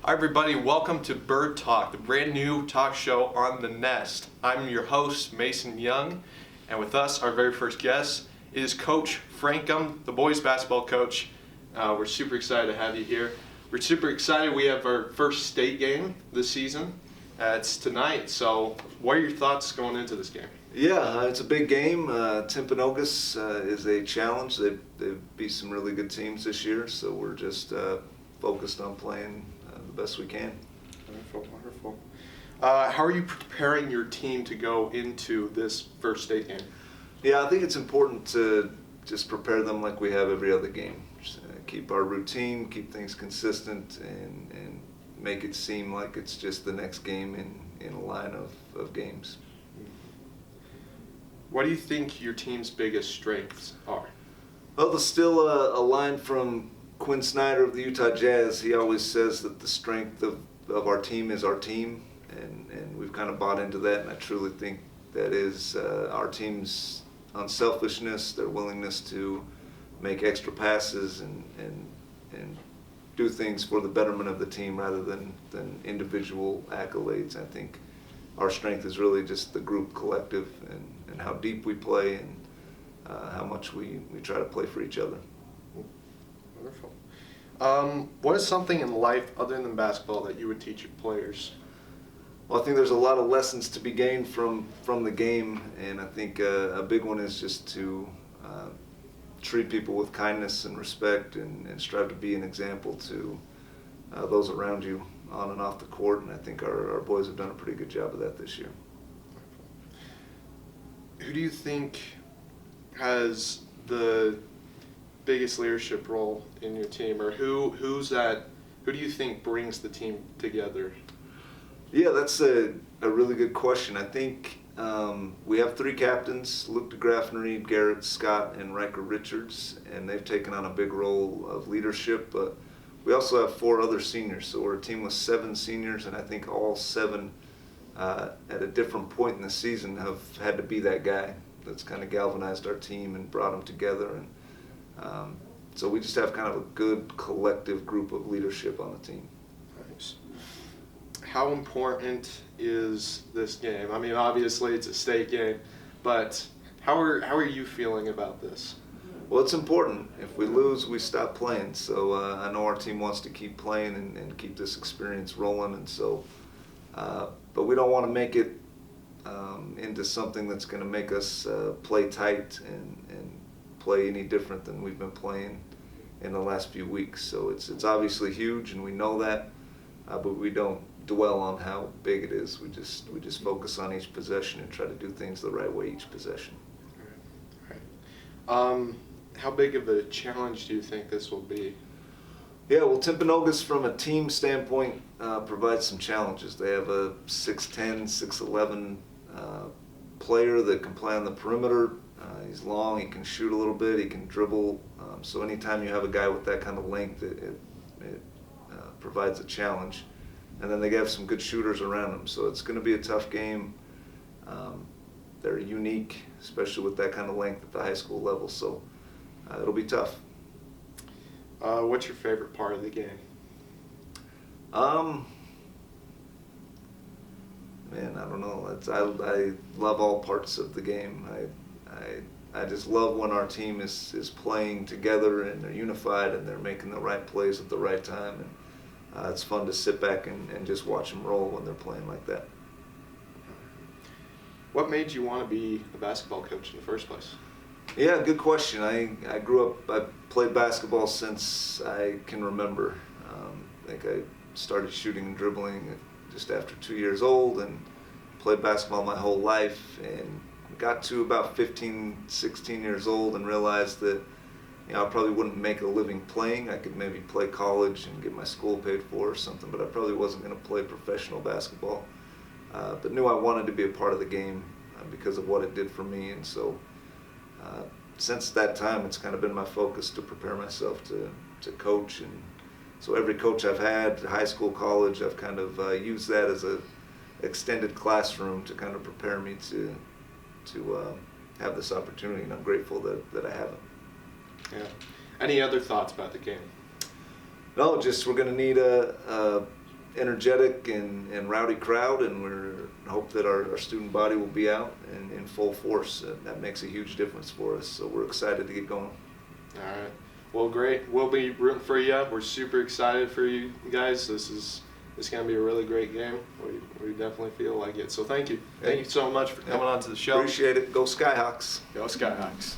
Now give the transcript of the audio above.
Hi everybody, welcome to Bird Talk, the brand new talk show on the Nest. I'm your host, Mason Young, and with us, our very first guest is Coach Francom, the boys basketball coach. We're super excited to have you here. We're super excited. We have our first state game this season. It's tonight, so what are your thoughts going into this game? Yeah, it's a big game. Timpanogos is a challenge. They've beat some really good teams this year, so we're just focused on playing the best we can. Wonderful, wonderful. How are you preparing your team to go into this first state game? Yeah, I think it's important to just prepare them like we have every other game. Just, keep our routine, keep things consistent, and make it seem like it's just the next game in a line of games. What do you think your team's biggest strengths are? Well, there's still a line from Quinn Snyder of the Utah Jazz. He always says that the strength of our team is our team, and we've kind of bought into that, and I truly think that is our team's unselfishness, their willingness to make extra passes and do things for the betterment of the team rather than individual accolades. I think our strength is really just the group collective and how deep we play and how much we try to play for each other. Wonderful. What is something in life other than basketball that you would teach your players? Well, I think there's a lot of lessons to be gained from the game, and I think a big one is just to treat people with kindness and respect and strive to be an example to those around you on and off the court, and I think our boys have done a pretty good job of that this year. Who do you think has the biggest leadership role in your team, or who do you think brings the team together? Yeah, that's a really good question. I think we have three captains, Luke DeGraffnery, Garrett Scott, and Riker Richards, and they've taken on a big role of leadership, but we also have 4 other seniors, so we're a team with 7 seniors, and I think all 7 at a different point in the season have had to be that guy that's kind of galvanized our team and brought them together, and so we just have kind of a good collective group of leadership on the team. Nice. How important is this game? I mean, obviously it's a state game, but how are you feeling about this? Well, it's important. If we lose, we stop playing. So I know our team wants to keep playing and keep this experience rolling, and so but we don't want to make it into something that's going to make us play tight and play any different than we've been playing in the last few weeks. So it's obviously huge, and we know that, but we don't dwell on how big it is. We just focus on each possession and try to do things the right way each possession. All right. How big of a challenge do you think this will be? Yeah, well, Timpanogos from a team standpoint provides some challenges. They have a 6'10", 6'11" player that can play on the perimeter. He's long, he can shoot a little bit, he can dribble. So anytime you have a guy with that kind of length, it provides a challenge. And then they have some good shooters around them, so it's going to be a tough game. They're unique, especially with that kind of length at the high school level, so it'll be tough. What's your favorite part of the game? Man, I don't know. I love all parts of the game. I just love when our team is playing together and they're unified and they're making the right plays at the right time. And it's fun to sit back and just watch them roll when they're playing like that. What made you want to be a basketball coach in the first place? Yeah, good question. I grew up, I played basketball since I can remember. I think I started shooting and dribbling just after 2 years old and played basketball my whole life, and got to about 15, 16 years old and realized that I probably wouldn't make a living playing. I could maybe play college and get my school paid for or something, but I probably wasn't going to play professional basketball. But knew I wanted to be a part of the game because of what it did for me, and so since that time it's kind of been my focus to prepare myself to coach. And so every coach I've had, high school, college, I've kind of used that as a extended classroom to kind of prepare me to have this opportunity, and I'm grateful that I have it. Yeah. Any other thoughts about the game? No, just we're going to need a energetic and rowdy crowd, and we hope that our student body will be out in full force. That makes a huge difference for us, so we're excited to get going. All right. Well, great. We'll be rooting for you. We're super excited for you guys. This is going to be a really great game. We definitely feel like it. So thank you. Thank you so much for coming on to the show. Appreciate it. Go Skyhawks. Go Skyhawks.